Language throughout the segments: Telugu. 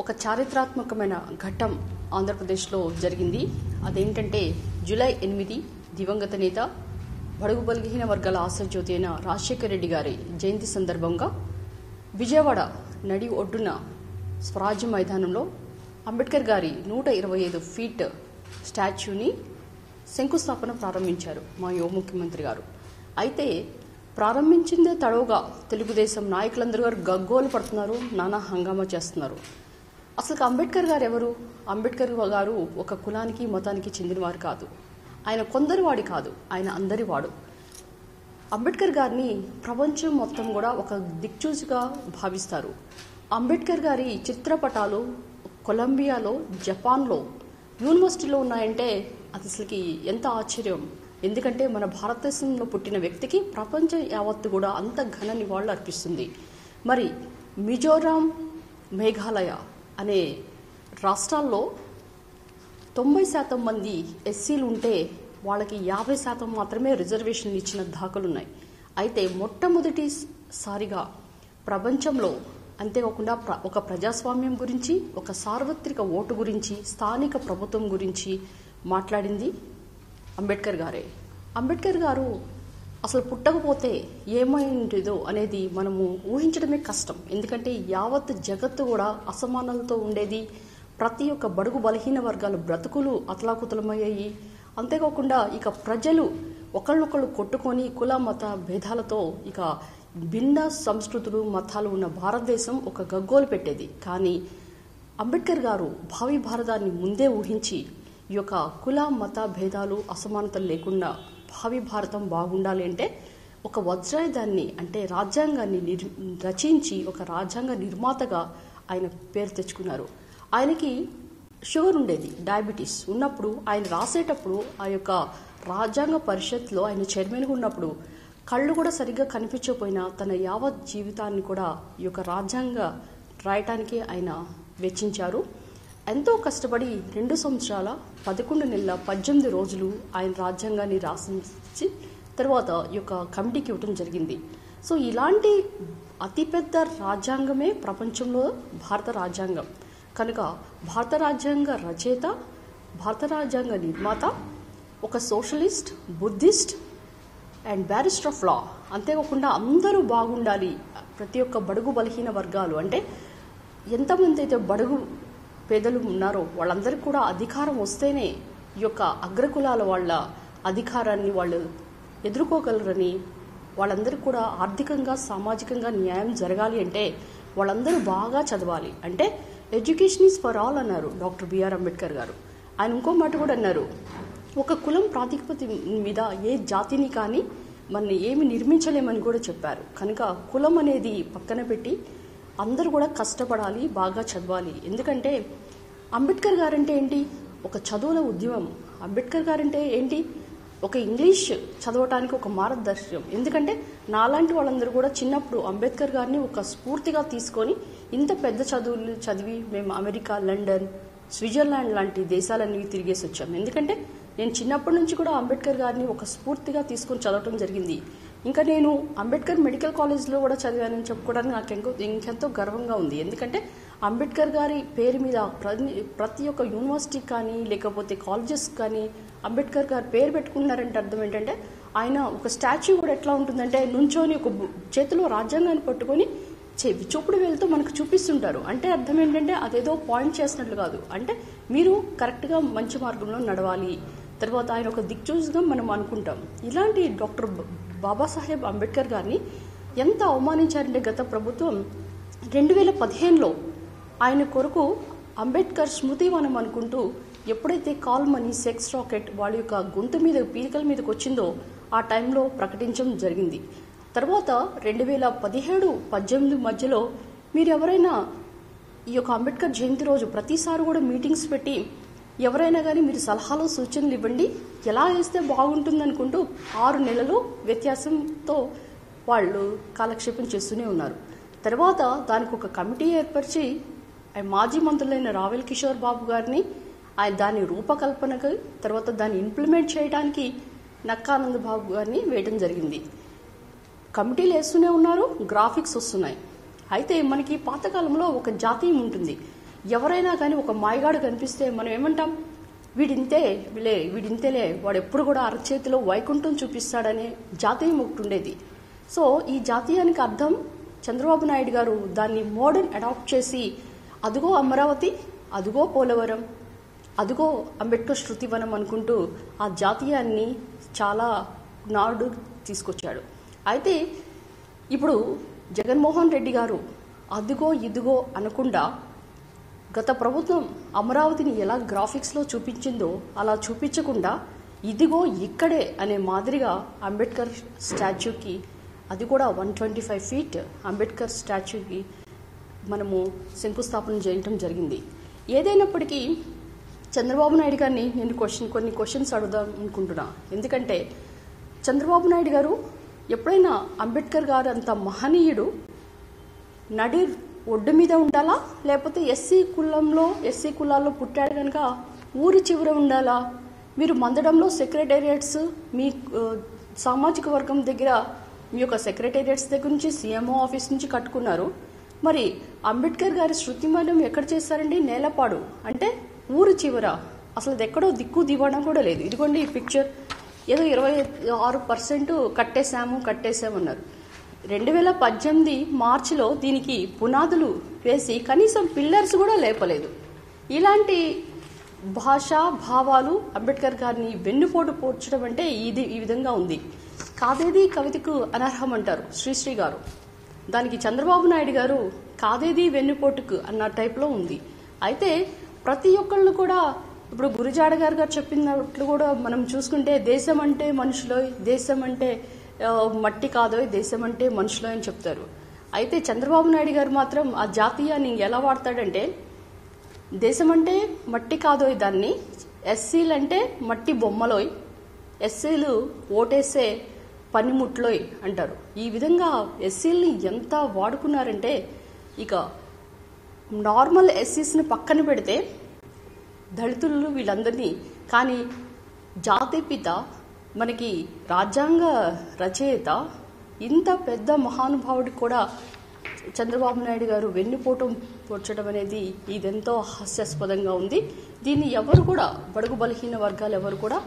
ఒక చారిత్రాత్మకమైన ఘట్టం ఆంధ్రప్రదేశ్లో జరిగింది. అదేంటంటే జూలై 8 దివంగత నేత బడుగు బలహీన వర్గాల ఆశాజ్యోతి అయిన రాజశేఖర రెడ్డి గారి జయంతి సందర్భంగా విజయవాడ నడి ఒడ్డున స్వరాజ్య మైదానంలో అంబేద్కర్ గారి 125 ఫీట్ స్టాచ్యూని శంకుస్థాపన ప్రారంభించారు మా యువ ముఖ్యమంత్రి గారు. అయితే ప్రారంభించిందే తడవుగా తెలుగుదేశం నాయకులందరూ గారు గగ్గోలు పడుతున్నారు, నానా హంగామా చేస్తున్నారు. అసలు అంబేద్కర్ గారు ఎవరు? అంబేద్కర్ గారు ఒక కులానికి మతానికి చెందినవారు కాదు. ఆయన కొందరి వాడి కాదు, ఆయన అందరి వాడు. అంబేద్కర్ గారిని ప్రపంచం మొత్తం కూడా ఒక దిక్చూసిగా భావిస్తారు. అంబేద్కర్ గారి చిత్రపటాలు కొలంబియాలో, జపాన్లో యూనివర్సిటీలో ఉన్నాయంటే అది అసలుకి ఎంత ఆశ్చర్యం. ఎందుకంటే మన భారతదేశంలో పుట్టిన వ్యక్తికి ప్రపంచం యావత్తు కూడా అంత ఘన నివాళులు అర్పిస్తుంది. మరి మిజోరాం, మేఘాలయ అనే రాష్ట్రాల్లో 90% మంది ఎస్సీలు ఉంటే వాళ్ళకి 50% మాత్రమే రిజర్వేషన్లు ఇచ్చిన దాఖలున్నాయి. అయితే మొట్టమొదటిసారిగా ప్రపంచంలో అంతేకాకుండా ఒక ప్రజాస్వామ్యం గురించి, ఒక సార్వత్రిక ఓటు గురించి, స్థానిక ప్రభుత్వం గురించి మాట్లాడింది అంబేద్కర్ గారే. అంబేద్కర్ గారు అసలు పుట్టకపోతే ఏమైందో అనేది మనము ఊహించడమే కష్టం. ఎందుకంటే యావత్ జగత్తు కూడా అసమానాలతో ఉండేది. ప్రతి ఒక్క బడుగు బలహీన వర్గాల బ్రతుకులు అతలాకుతలమయ్యాయి. అంతేకాకుండా ఇక ప్రజలు ఒకళ్ళొకళ్ళు కొట్టుకొని కుల మత భేదాలతో ఇక భిన్న సంస్కృతులు మతాలు ఉన్న భారతదేశం ఒక గగ్గోలు పెట్టేది. కానీ అంబేద్కర్ గారు భావి భారతాన్ని ముందే ఊహించి ఈ యొక్క కుల మత భేదాలు అసమానతలు లేకుండా భావి భారతం బాగుండాలి అంటే ఒక వజ్రాయుధాన్ని అంటే రాజ్యాంగాన్ని రచించి ఒక రాజ్యాంగ నిర్మాతగా ఆయన పేరు తెచ్చుకున్నారు. ఆయనకి షుగర్ ఉండేది, డయాబెటీస్ ఉన్నప్పుడు ఆయన రాసేటప్పుడు ఆ యొక్క రాజ్యాంగ పరిషత్లో ఆయన చైర్మన్గా ఉన్నప్పుడు కళ్ళు కూడా సరిగ్గా కనిపించకపోయినా తన యావత్ జీవితాన్ని కూడా ఈ యొక్క రాజ్యాంగ రాయటానికి ఆయన వెచ్చించారు. ఎంతో కష్టపడి 2 సంవత్సరాల 11 నెలల 18 రోజులు ఆయన రాజ్యాంగాన్ని రాసి తర్వాత ఈ యొక్క కమిటీకి ఇవ్వటం జరిగింది. సో ఇలాంటి అతిపెద్ద రాజ్యాంగమే ప్రపంచంలో భారత రాజ్యాంగం. కనుక భారత రాజ్యాంగ రచయిత, భారత రాజ్యాంగ నిర్మాత, ఒక socialist, Buddhist and barrister of law. అంతేకాకుండా అందరూ బాగుండాలి. ప్రతి ఒక్క బడుగు బలహీన వర్గాలు అంటే ఎంతమంది అయితే బడుగు పేదలు ఉన్నారో వాళ్ళందరికీ కూడా అధికారం వస్తేనే ఈ యొక్క అగ్రకులాల వాళ్ళ అధికారాన్ని వాళ్ళు ఎదుర్కోగలరని, వాళ్ళందరికీ కూడా ఆర్థికంగా సామాజికంగా న్యాయం జరగాలి అంటే వాళ్ళందరూ బాగా చదవాలి. అంటే ఎడ్యుకేషన్ ఈజ్ ఫర్ ఆల్ అన్నారు డాక్టర్ బిఆర్ అంబేద్కర్ గారు. ఆయన ఇంకో మాట కూడా అన్నారు, ఒక కులం ప్రాతిపదిక మీద ఏ జాతిని కానీ మనని ఏమి నిర్మించలేమని కూడా చెప్పారు. కనుక కులం అనేది పక్కన పెట్టి అందరూ కూడా కష్టపడాలి, బాగా చదవాలి. ఎందుకంటే అంబేద్కర్ గారంటే ఏంటి? ఒక చదువుల ఉద్యమం. అంబేద్కర్ గారంటే ఏంటి? ఒక ఇంగ్లీష్ చదవటానికి ఒక మార్గదర్శకం. ఎందుకంటే నాలాంటి వాళ్ళందరూ కూడా చిన్నప్పుడు అంబేద్కర్ గారిని ఒక స్ఫూర్తిగా తీసుకొని ఇంత పెద్ద చదువులు చదివి మేము అమెరికా, లండన్, స్విట్జర్లాండ్ లాంటి దేశాలన్నీ తిరిగేసి వచ్చాం. ఎందుకంటే నేను చిన్నప్పటి నుంచి కూడా అంబేద్కర్ గారిని ఒక స్ఫూర్తిగా తీసుకొని చదవటం జరిగింది. ఇంకా నేను అంబేద్కర్ మెడికల్ కాలేజ్లో కూడా చదివానని చెప్పుకోవడానికి నాకు ఇంకెంతో గర్వంగా ఉంది. ఎందుకంటే అంబేద్కర్ గారి పేరు మీద ప్రతి ఒక్క యూనివర్సిటీ కానీ లేకపోతే కాలేజెస్ కానీ అంబేద్కర్ గారి పేరు పెట్టుకున్నారంటే అర్థం ఏంటంటే ఆయన ఒక స్టాచ్యూ కూడా ఎట్లా ఉంటుందంటే నుంచొని ఒక చేతిలో రాజ్యాంగాన్ని పట్టుకొని చూపుడు వేలుతో మనకు చూపిస్తుంటారు. అంటే అర్థం ఏంటంటే అదేదో పాయింట్ చేసినట్లు కాదు, అంటే మీరు కరెక్ట్గా మంచి మార్గంలో నడవాలి. తర్వాత ఆయన ఒక దిక్చూస్గా మనం అనుకుంటాం. ఇలాంటి డాక్టర్ బాబాసాహెబ్ అంబేద్కర్ గారిని ఎంత అవమానించారంటే గత ప్రభుత్వం 2015లో ఆయన కొరకు అంబేద్కర్ స్మృతివనం అనుకుంటూ ఎప్పుడైతే కాల్ మనీ సెక్స్ రాకెట్ వాళ్ళ యొక్క గొంతు మీద పీలికల మీదకి వచ్చిందో ఆ టైంలో ప్రకటించడం జరిగింది. తర్వాత 2017-18 మధ్యలో మీరు ఎవరైనా ఈ యొక్క అంబేద్కర్ జయంతి రోజు ప్రతిసారి కూడా మీటింగ్స్ పెట్టి ఎవరైనా కానీ మీరు సలహాలు సూచనలు ఇవ్వండి, ఎలా వేస్తే బాగుంటుంది అనుకుంటూ 6 నెలలు వ్యత్యాసంతో వాళ్ళు కాలక్షేపం చేస్తూనే ఉన్నారు. తర్వాత దానికి ఒక కమిటీ ఏర్పరిచి మాజీ మంత్రులైన రావెల్ కిషోర్ బాబు గారిని ఆయన దాని రూపకల్పనకు తర్వాత దాన్ని ఇంప్లిమెంట్ చేయడానికి నక్కానంద్ బాబు గారిని వేయడం జరిగింది. కమిటీలు వేస్తూనే ఉన్నారు, గ్రాఫిక్స్ వస్తున్నాయి. అయితే మనకి పాతకాలంలో ఒక జాతీయం ఉంటుంది. ఎవరైనా కానీ ఒక మాయగాడు కనిపిస్తే మనం ఏమంటాం, వీడింతేలే, వాడు ఎప్పుడు కూడా అరచేతిలో వైకుంఠం చూపిస్తాడనే జాతీయం ఒకటి ఉండేది. సో ఈ జాతీయానికి అర్థం చంద్రబాబు నాయుడు గారు దాన్ని మోడర్న్ అడాప్ట్ చేసి అదుగో అమరావతి, అదుగో పోలవరం, అదుగో అంబేద్కర్ శృతివనం అనుకుంటూ ఆ జాతీయాన్ని చాలా నాడు తీసుకొచ్చాడు. అయితే ఇప్పుడు జగన్మోహన్ రెడ్డి గారు అదుగో ఇదిగో అనకుండా గత ప్రభుత్వం అమరావతిని ఎలా గ్రాఫిక్స్లో చూపించిందో అలా చూపించకుండా ఇదిగో ఇక్కడే అనే మాదిరిగా అంబేద్కర్ స్టాచ్యూకి, అది కూడా 125 ఫీట్ అంబేద్కర్ స్టాచ్యూకి మనము శంకుస్థాపన చేయటం జరిగింది. ఏదైనప్పటికీ చంద్రబాబు నాయుడు గారిని నేను కొన్ని క్వశ్చన్స్ అడుగుదాం అనుకుంటున్నా. ఎందుకంటే చంద్రబాబు నాయుడు గారు ఎప్పుడైనా అంబేద్కర్ గారు అంత మహనీయుడు నడి ఒడ్డు మీద ఉండాలా, లేకపోతే ఎస్సీ కులాల్లో పుట్టాడు కనుక ఊరి చివర ఉండాలా? మీరు మందడంలో సెక్రటేరియట్స్, మీ సామాజిక వర్గం దగ్గర మీ యొక్క సెక్రటేరియట్స్ దగ్గర నుంచి సీఎంఓ ఆఫీస్ నుంచి కట్టుకున్నారు. మరి అంబేద్కర్ గారి శృతిమలం ఎక్కడ చేస్తారండి? నేలపాడు అంటే ఊరు చివర. అసలు అది ఎక్కడో దిక్కు దివాణం కూడా లేదు. ఇదిగోండి ఈ పిక్చర్, ఏదో 26% కట్టేశామన్నారు. 2018 మార్చిలో దీనికి పునాదులు వేసి కనీసం పిల్లర్స్ కూడా లేపలేదు. ఇలాంటి భాషా భావాలు అంబేద్కర్ గారిని వెన్నుపోటు పోర్చడం అంటే ఈ విధంగా ఉంది. కాదేది కవితకు అనర్హం అంటారు శ్రీశ్రీ గారు. దానికి చంద్రబాబు నాయుడు గారు కాదేది వెన్నుపోటుకు అన్న టైప్లో ఉంది. అయితే ప్రతి ఒక్కళ్ళు కూడా ఇప్పుడు గురిజాడ గారు చెప్పినట్లు కూడా మనం చూసుకుంటే దేశం అంటే మనుషులో, దేశం అంటే మట్టి కాదో, దేశం అంటే మనుషులో అని చెప్తారు. అయితే చంద్రబాబు నాయుడు గారు మాత్రం ఆ జాతీయాన్ని ఎలా వాడతాడంటే దేశం అంటే మట్టి కాదోయ్, దాన్ని ఎస్సీలు అంటే మట్టి బొమ్మలోయ్, ఎస్సీలు ఓటేసే పనిముట్లోయ్ అంటారు. ఈ విధంగా ఎస్సీలని ఎంత వాడుకున్నారంటే ఇక నార్మల్ ఎస్సీస్ని పక్కన పెడితే దళితులు వీళ్ళందరినీ, కానీ జాతిపిత మనకి రాజ్యాంగ రచయిత ఇంత పెద్ద మహానుభావుడికి కూడా చంద్రబాబు నాయుడు గారు వెన్నుపోటు పొడ్చడం అనేది ఇదెంతో హాస్యాస్పదంగా ఉంది. దీన్ని ఎవరు కూడా, బడుగు బలహీన వర్గాలు ఎవరు కూడా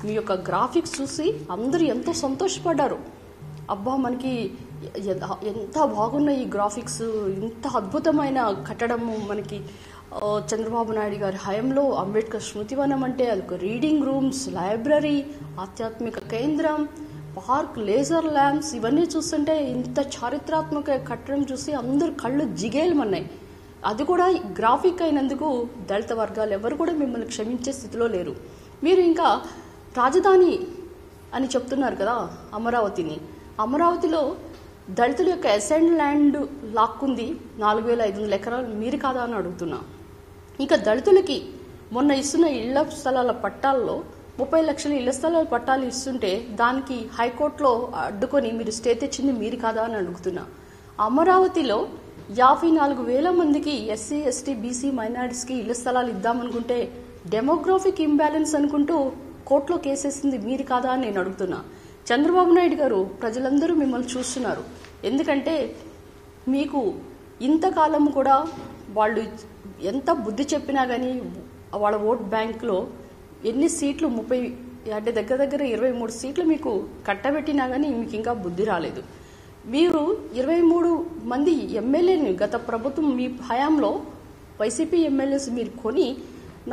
మీ యొక్క గ్రాఫిక్స్ చూసి అందరూ ఎంతో సంతోషపడ్డారు. అబ్బా మనకి ఎంత బాగున్న ఈ గ్రాఫిక్స్, ఇంత అద్భుతమైన కట్టడము మనకి చంద్రబాబు నాయుడు గారి హయాంలో అంబేద్కర్ స్మృతివనం అంటే అదొక రీడింగ్ రూమ్స్, లైబ్రరీ, ఆధ్యాత్మిక కేంద్రం, పార్క్, లేజర్ ల్యాంప్స్, ఇవన్నీ చూస్తుంటే ఇంత చారిత్రాత్మక కట్టడం చూసి అందరు కళ్ళు జిగేలమన్నాయి. అది కూడా గ్రాఫిక్ అయినందుకు దళిత వర్గాలు ఎవరు కూడా మిమ్మల్ని క్షమించే స్థితిలో లేరు. మీరు ఇంకా రాజధాని అని చెప్తున్నారు కదా అమరావతిని. అమరావతిలో దళితుల యొక్క అసైన్డ్ ల్యాండ్ లాక్కుంది 4500 ఎకరాలు, మీరు కాదా అని అడుగుతున్నా. ఇక దళితులకి మొన్న ఇస్తున్న ఇళ్ల స్థలాల పట్టాల్లో 30 లక్షల ఇళ్ల స్థలాల పట్టాలు ఇస్తుంటే దానికి హైకోర్టులో అడ్డుకొని మీరు స్టే తెచ్చింది మీరు కాదా అని అడుగుతున్నా. అమరావతిలో 54,000 మందికి ఎస్సీ, ఎస్టీ, బీసీ, మైనారిటీస్కి ఇళ్ల స్థలాలు ఇద్దామనుకుంటే డెమోగ్రాఫిక్ ఇంబ్యాలెన్స్ అనుకుంటూ కోర్టులో కేసేసింది మీరు కాదా అని నేను అడుగుతున్నా. చంద్రబాబు నాయుడు గారు, ప్రజలందరూ మిమ్మల్ని చూస్తున్నారు. ఎందుకంటే మీకు ఇంతకాలం కూడా వాళ్ళు ఎంత బుద్ధి చెప్పినా కానీ వాళ్ళ ఓట్ బ్యాంక్లో ఎన్ని సీట్లు 30 అంటే దగ్గర 23 సీట్లు మీకు కట్టబెట్టినా కానీ మీకు ఇంకా బుద్ధి రాలేదు. మీరు 23 మంది ఎమ్మెల్యేని గత ప్రభుత్వం మీ హయాంలో వైసీపీ ఎమ్మెల్యేస్ మీరు కొని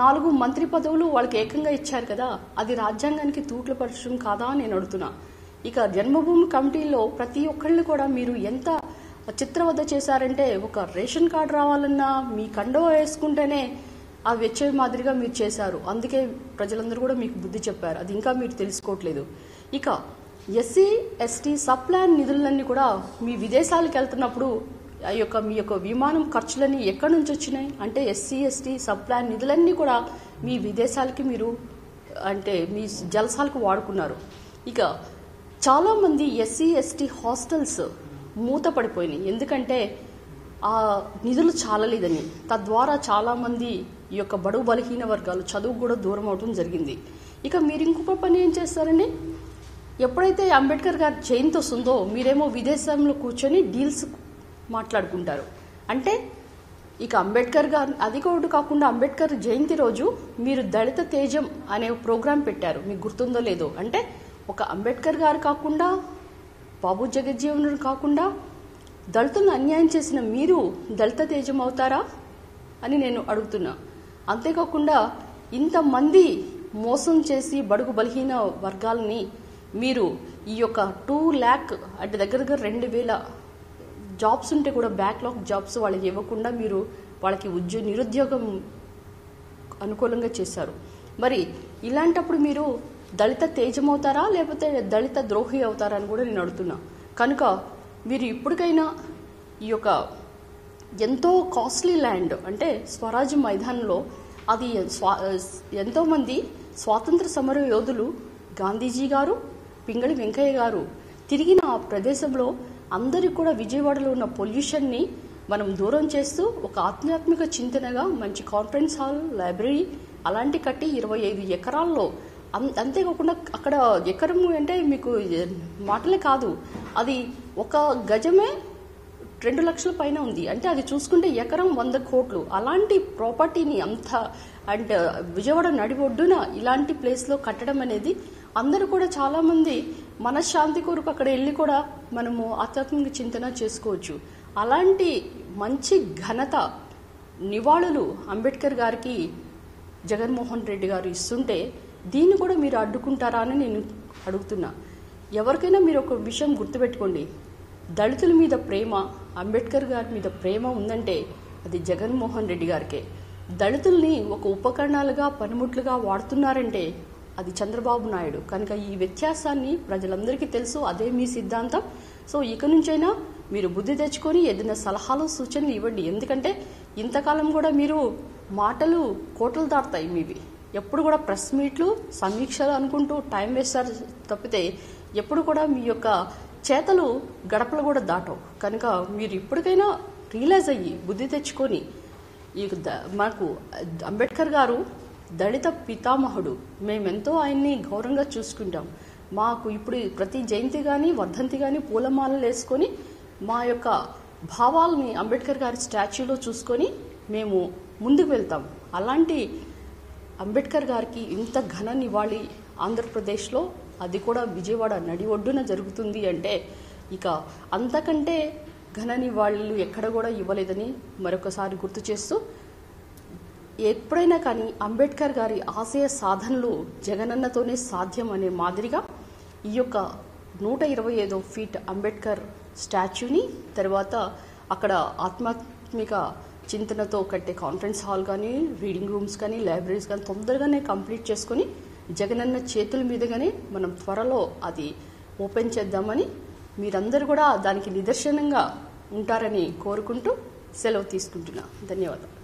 4 మంత్రి పదవులు వాళ్ళకి ఏకంగా ఇచ్చారు కదా, అది రాజ్యాంగానికి తూట్ల పరచడం కాదా అని నేను అడుగుతున్నా. ఇక జన్మభూమి కమిటీలో ప్రతి ఒక్కళ్ళు కూడా మీరు ఎంత చిత్రవద్ద చేశారంటే ఒక రేషన్ కార్డు రావాలన్నా మీ కండవ వేసుకుంటేనే అవి వచ్చే మాదిరిగా మీరు చేశారు. అందుకే ప్రజలందరూ కూడా మీకు బుద్ధి చెప్పారు. అది ఇంకా మీరు తెలుసుకోవట్లేదు. ఇక ఎస్సీ, ఎస్టీ సబ్ ప్లాన్ నిధులన్నీ కూడా మీ విదేశాలకు వెళ్తున్నప్పుడు మీ యొక్క విమానం ఖర్చులన్నీ ఎక్కడి నుంచి వచ్చినాయి అంటే ఎస్సీ, ఎస్టీ సబ్ ప్లాన్ నిధులన్నీ కూడా మీ విదేశాలకి మీరు అంటే మీ జలసాలకు వాడుకున్నారు. ఇక చాలామంది ఎస్సీ, ఎస్టీ హాస్టల్స్ మూతపడిపోయినాయి. ఎందుకంటే ఆ నిధులు చాలలేదని. తద్వారా చాలామంది ఈ యొక్క బడుగు బలహీన వర్గాలు చదువు కూడా దూరం అవడం జరిగింది. ఇక మీరు ఇంకొక పని ఏం చేస్తారండి, ఎప్పుడైతే అంబేద్కర్ గారి జయంతి వస్తుందో మీరేమో విదేశంలో కూర్చొని డీల్స్ మాట్లాడుకుంటారు. అంటే ఇక అంబేద్కర్ గారు అది కూడా కాకుండా అంబేద్కర్ జయంతి రోజు మీరు దళిత తేజం అనే ప్రోగ్రాం పెట్టారు, మీకు గుర్తుందో లేదో. అంటే ఒక అంబేద్కర్ గారు కాకుండా, బాబు జగజ్జీవన్ కాకుండా దళితులను అన్యాయం చేసిన మీరు దళిత తేజం అవుతారా అని నేను అడుగుతున్నా. అంతేకాకుండా ఇంతమంది మోసం చేసి బడుగు బలహీన వర్గాలని మీరు ఈ యొక్క 2 lakh అంటే దగ్గర 2,000 జాబ్స్ ఉంటే కూడా బ్యాక్లాగ్ జాబ్స్ వాళ్ళకి ఇవ్వకుండా మీరు వాళ్ళకి నిరుద్యోగం అనుకూలంగా చేశారు. మరి ఇలాంటప్పుడు మీరు దళిత తేజం అవుతారా లేకపోతే దళిత ద్రోహి అవుతారా అని కూడా నేను అడుగుతున్నా. కనుక మీరు ఇప్పటికైనా ఈ యొక్క ఎంతో కాస్ట్లీ ల్యాండ్ అంటే స్వరాజ్ మైదానంలో అది ఎంతోమంది స్వాతంత్ర సమర యోధులు గాంధీజీ గారు, పింగళి వెంకయ్య గారు తిరిగిన ఆ ప్రదేశంలో అందరికీ కూడా విజయవాడలో ఉన్న పొల్యూషన్ని మనం దూరం చేస్తూ ఒక ఆధ్యాత్మిక చింతనగా మంచి కాన్ఫరెన్స్ హాల్, లైబ్రరీ అలాంటి కట్టి 25 ఎకరాల్లో, అంతేకాకుండా అక్కడ ఎకరము అంటే మీకు మాటలే కాదు, అది ఒక గజమే 2 లక్షల పైన ఉంది. అంటే అది చూసుకుంటే ఎకరం 100 కోట్లు. అలాంటి ప్రాపర్టీని అంత అంటే విజయవాడ నడిబొడ్డున ఇలాంటి ప్లేస్లో కట్టడం అనేది అందరూ కూడా చాలామంది మనశ్శాంతి కొరకు అక్కడ వెళ్ళి కూడా మనము ఆధ్యాత్మిక చింతన చేసుకోవచ్చు. అలాంటి మంచి ఘనత నివాళులు అంబేద్కర్ గారికి జగన్మోహన్ రెడ్డి గారు ఇస్తుంటే దీన్ని కూడా మీరు అడ్డుకుంటారా అని నేను అడుగుతున్నా. ఎవరికైనా మీరు ఒక విషయం గుర్తుపెట్టుకోండి, దళితుల మీద ప్రేమ, అంబేద్కర్ గారి మీద ప్రేమ ఉందంటే అది జగన్మోహన్ రెడ్డి గారికే. దళితుల్ని ఒక ఉపకరణాలుగా పనిముట్లుగా వాడుతున్నారంటే అది చంద్రబాబు నాయుడు. కనుక ఈ వ్యత్యాసాన్ని ప్రజలందరికీ తెలుసు, అదే మీ సిద్ధాంతం. సో ఇక నుంచైనా మీరు బుద్ధి తెచ్చుకొని ఏదైనా సలహాలు సూచనలు ఇవ్వండి. ఎందుకంటే ఇంతకాలం కూడా మీరు మాటలు కోటలు దాటుతాయి మీవి. ఎప్పుడు కూడా ప్రెస్ మీట్లు, సమీక్షలు అనుకుంటూ టైం వేస్తారు తప్పితే ఎప్పుడు కూడా మీ యొక్క చేతలు గడపలు కూడా దాటవు. కనుక మీరు ఇప్పటికైనా రియలైజ్ అయ్యి బుద్ధి తెచ్చుకొని మనకు అంబేద్కర్ గారు దళిత పితామహుడు, మేమెంతో ఆయన్ని గౌరవంగా చూసుకుంటాం. మాకు ఇప్పుడు ప్రతి జయంతి కానీ వర్ధంతి కానీ పూలమాలలు వేసుకొని మా యొక్క భావాలని అంబేద్కర్ గారి స్టాచ్యూలో చూసుకొని మేము ముందుకు వెళ్తాం. అలాంటి అంబేద్కర్ గారికి ఇంత ఘన నివాళి ఆంధ్రప్రదేశ్లో, అది కూడా విజయవాడ నడి ఒడ్డున జరుగుతుంది అంటే ఇక అంతకంటే ఘన నివాళులు ఎక్కడ కూడా ఇవ్వలేదని మరొకసారి గుర్తు చేస్తూ, ఎప్పుడైనా కానీ అంబేద్కర్ గారి ఆశయ సాధనలు జగనన్నతోనే సాధ్యం అనే మాదిరిగా ఈ యొక్క 125 ఫీట్ అంబేద్కర్ స్టాచ్యూని, తర్వాత అక్కడ ఆధ్యాత్మిక చింతనతో కట్టే కాన్ఫరెన్స్ హాల్ కానీ, రీడింగ్ రూమ్స్ కానీ, లైబ్రరీస్ కానీ తొందరగానే కంప్లీట్ చేసుకొని జగనన్న చేతుల మీదుగానే మనం త్వరలో అది ఓపెన్ చేద్దామని, మీరందరూ కూడా దానికి నిదర్శనంగా ఉంటారని కోరుకుంటూ సెలవు తీసుకుంటున్నా. ధన్యవాదాలు.